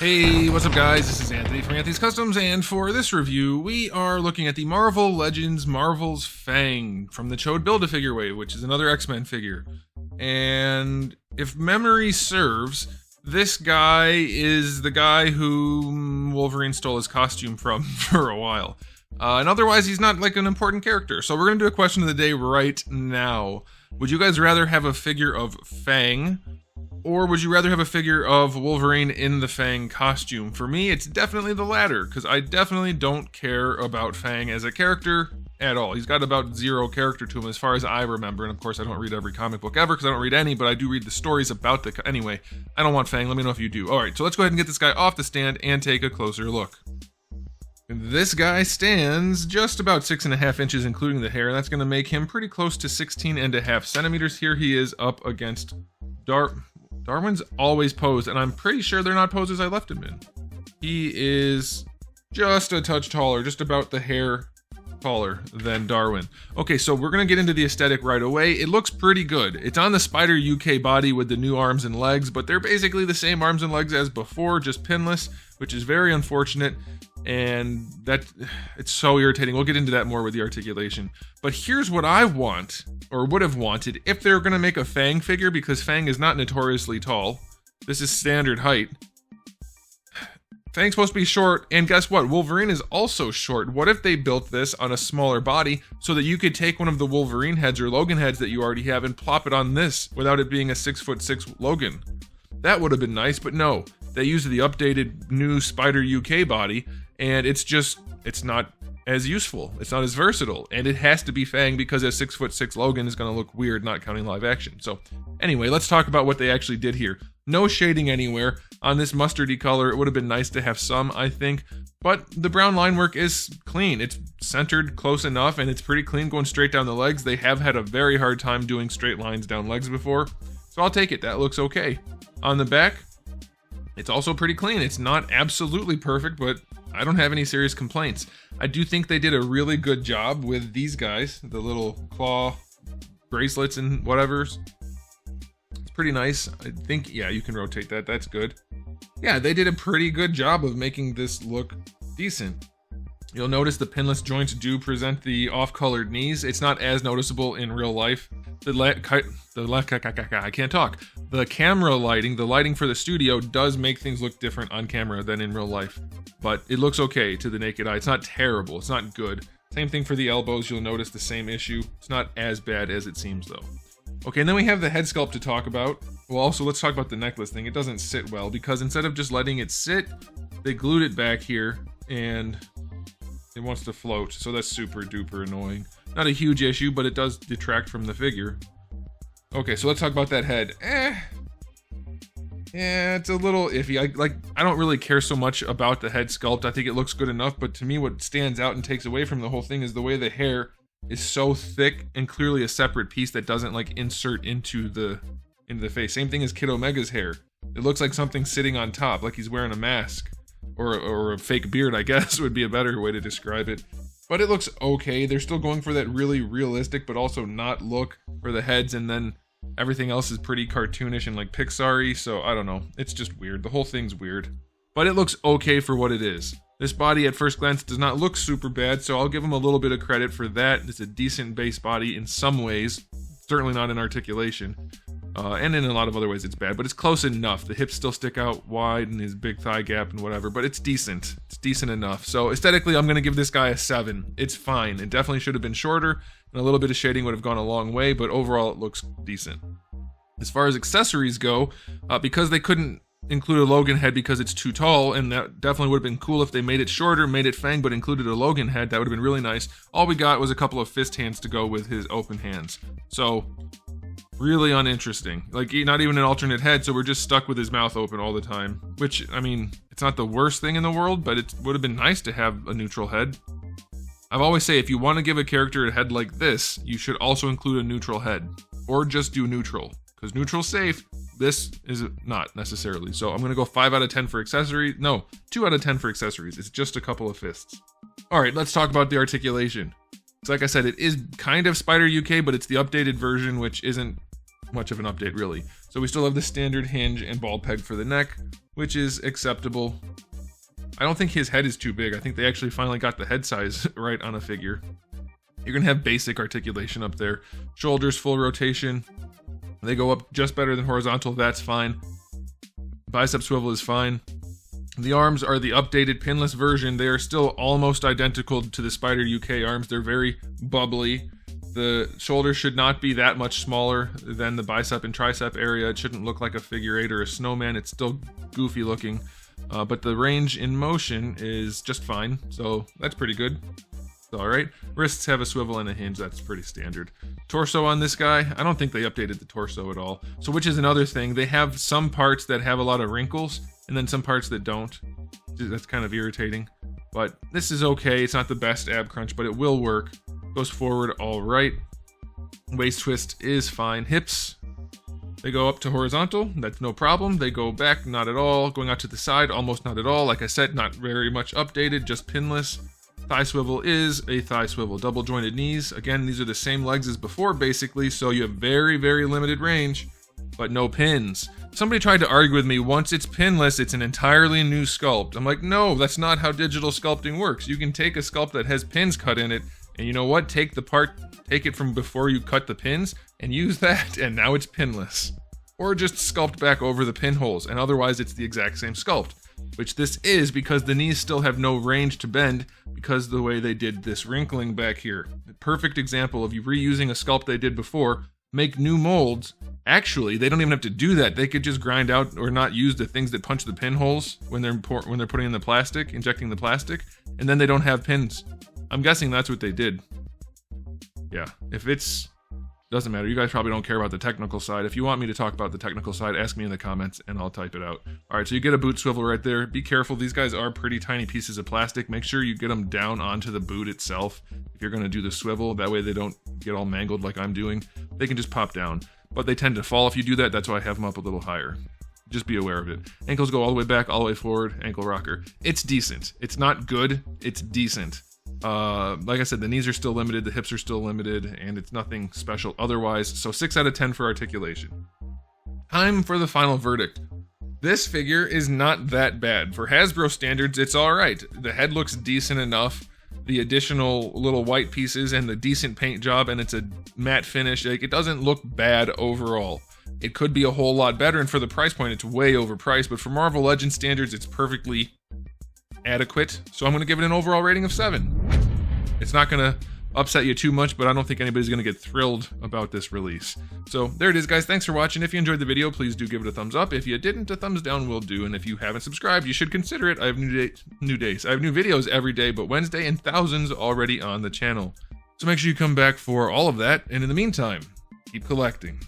Hey, what's up guys? This is Anthony from Anthony's Customs, and for this review, we are looking at the Marvel Legends Marvel's FANG from the Chode Build-A-Figure wave, which is another X-Men figure. And if memory serves, this guy is the guy who Wolverine stole his costume from for a while. And otherwise, he's not like an important character. So we're going to do a question of the day right now. Would you guys rather have a figure of FANG, or would you rather have a figure of Wolverine in the FANG costume? For me, it's definitely the latter, because I definitely don't care about FANG as a character at all. He's got about zero character to him as far as I remember, and of course I don't read every comic book ever, because I don't read any, but I do read the stories about the... Anyway, I don't want FANG, let me know if you do. Alright, so let's go ahead and get this guy off the stand and take a closer look. This guy stands just about 6.5 inches, including the hair, and that's going to make him pretty close to 16.5 centimeters. Here he is up against Darwin's always posed, and I'm pretty sure they're not poses I left him in. He is just a touch taller, just about the hair taller than Darwin. Okay, so we're gonna get into the aesthetic right away. It looks pretty good. It's on the Spider UK body with the new arms and legs, but they're basically the same arms and legs as before, just pinless, which is very unfortunate. And that, it's so irritating. We'll get into that more with the articulation. But here's what I want, or would have wanted, if they're going to make a FANG figure, because FANG is not notoriously tall. This is standard height. FANG's supposed to be short, and guess what? Wolverine is also short. What if they built this on a smaller body so that you could take one of the Wolverine heads or Logan heads that you already have and plop it on this without it being a 6'6" Logan? That would have been nice, but no. They used the updated new Spider UK body, and it's not as useful. It's not as versatile, and it has to be FANG because a 6'6" Logan is going to look weird not counting live action. So anyway, let's talk about what they actually did here. No shading anywhere on this mustardy color. It would have been nice to have some, I think, but the brown line work is clean. It's centered close enough, and it's pretty clean going straight down the legs. They have had a very hard time doing straight lines down legs before, so I'll take it. That looks okay. On the back, it's also pretty clean. It's not absolutely perfect, but I don't have any serious complaints. I do think they did a really good job with these guys, the little claw bracelets and whatevers. It's pretty nice. I think, yeah, you can rotate that. That's good. Yeah, they did a pretty good job of making this look decent. You'll notice the pinless joints do present the off-colored knees. It's not as noticeable in real life. I can't talk. The camera lighting, the lighting for the studio does make things look different on camera than in real life. But it looks okay to the naked eye. It's not terrible. It's not good. Same thing for the elbows. You'll notice the same issue. It's not as bad as it seems though. Okay, and then we have the head sculpt to talk about. Well, also let's talk about the necklace thing. It doesn't sit well because instead of just letting it sit, they glued it back here and it wants to float, so that's super duper annoying. Not a huge issue, but it does detract from the figure. Okay, so let's talk about that head. Yeah, it's a little iffy. I don't really care so much about the head sculpt. I think it looks good enough, but to me what stands out and takes away from the whole thing is the way the hair is so thick and clearly a separate piece that doesn't like insert into the face. Same thing as Kid Omega's hair. It looks like something sitting on top, like he's wearing a mask. Or a fake beard, I guess, would be a better way to describe it. But it looks okay. They're still going for that really realistic, but also not look for the heads, and then everything else is pretty cartoonish and like Pixar-y, so I don't know. It's just weird. The whole thing's weird. But it looks okay for what it is. This body at first glance does not look super bad, so I'll give them a little bit of credit for that. It's a decent base body in some ways. Certainly not in articulation. And in a lot of other ways it's bad, but it's close enough. The hips still stick out wide and his big thigh gap and whatever, but it's decent. It's decent enough. So aesthetically, I'm going to give this guy a 7. It's fine. It definitely should have been shorter, and a little bit of shading would have gone a long way, but overall it looks decent. As far as accessories go, because they couldn't include a Logan head because it's too tall, and that definitely would have been cool if they made it shorter, made it FANG, but included a Logan head. That would have been really nice. All we got was a couple of fist hands to go with his open hands. So really uninteresting. Like, not even an alternate head, so we're just stuck with his mouth open all the time. Which, I mean, it's not the worst thing in the world, but it would have been nice to have a neutral head. I've always say, if you want to give a character a head like this, you should also include a neutral head. Or just do neutral. Because neutral's safe, this is not necessarily. So I'm going to go 5 out of 10 for accessories. No, 2 out of 10 for accessories. It's just a couple of fists. Alright, let's talk about the articulation. So like I said, it is kind of Spider UK, but it's the updated version, which isn't much of an update really. So we still have the standard hinge and ball peg for the neck, which is acceptable. I don't think his head is too big. I think they actually finally got the head size right on a figure. You're gonna have basic articulation up there. Shoulders, full rotation. They go up just better than horizontal, that's fine. Bicep swivel is fine. The arms are the updated pinless version. They are still almost identical to the Spider UK arms. They're very bubbly. The shoulder should not be that much smaller than the bicep and tricep area. It shouldn't look like a figure eight or a snowman. It's still goofy looking. But the range in motion is just fine. So that's pretty good. All right. Wrists have a swivel and a hinge. That's pretty standard. Torso on this guy, I don't think they updated the torso at all. So which is another thing. They have some parts that have a lot of wrinkles and then some parts that don't. That's kind of irritating. But this is okay. It's not the best ab crunch, but it will work. Goes forward all right. Waist twist is fine. Hips, they go up to horizontal. That's no problem. They go back, not at all. Going out to the side, almost not at all. Like I said, not very much updated, just pinless. Thigh swivel is a thigh swivel. Double jointed knees. Again, these are the same legs as before, basically, so you have very, very limited range, but no pins. Somebody tried to argue with me, once it's pinless, it's an entirely new sculpt. I'm like, no, that's not how digital sculpting works. You can take a sculpt that has pins cut in it, and you know what? Take it from before you cut the pins, and use that, and now it's pinless. Or just sculpt back over the pinholes, and otherwise it's the exact same sculpt. Which this is because the knees still have no range to bend because of the way they did this wrinkling back here. A perfect example of you reusing a sculpt they did before, make new molds. Actually, they don't even have to do that. They could just grind out or not use the things that punch the pinholes when they're putting in the plastic, injecting the plastic, and then they don't have pins. I'm guessing that's what they did. Yeah, if it's... doesn't matter. You guys probably don't care about the technical side. If you want me to talk about the technical side, ask me in the comments and I'll type it out. All right, so you get a boot swivel right there. Be careful. These guys are pretty tiny pieces of plastic. Make sure you get them down onto the boot itself if you're going to do the swivel. That way they don't get all mangled like I'm doing. They can just pop down, but they tend to fall if you do that. That's why I have them up a little higher. Just be aware of it. Ankles go all the way back, all the way forward. Ankle rocker. It's decent. It's not good. It's decent. Like I said, the knees are still limited, the hips are still limited, and it's nothing special otherwise. So 6 out of 10 for articulation. Time for the final verdict. This figure is not that bad. For Hasbro standards, it's alright. The head looks decent enough. The additional little white pieces and the decent paint job, and it's a matte finish. Like, it doesn't look bad overall. It could be a whole lot better, and for the price point, it's way overpriced. But for Marvel Legends standards, it's perfectly adequate. So I'm going to give it an overall rating of 7. It's not going to upset you too much, but I don't think anybody's going to get thrilled about this release. So there it is, guys. Thanks for watching. If you enjoyed the video, please do give it a thumbs up. If you didn't, a thumbs down will do. And if you haven't subscribed, you should consider it. I have new days. I have new videos every day, but Wednesday, and thousands already on the channel. So make sure you come back for all of that. And in the meantime, keep collecting.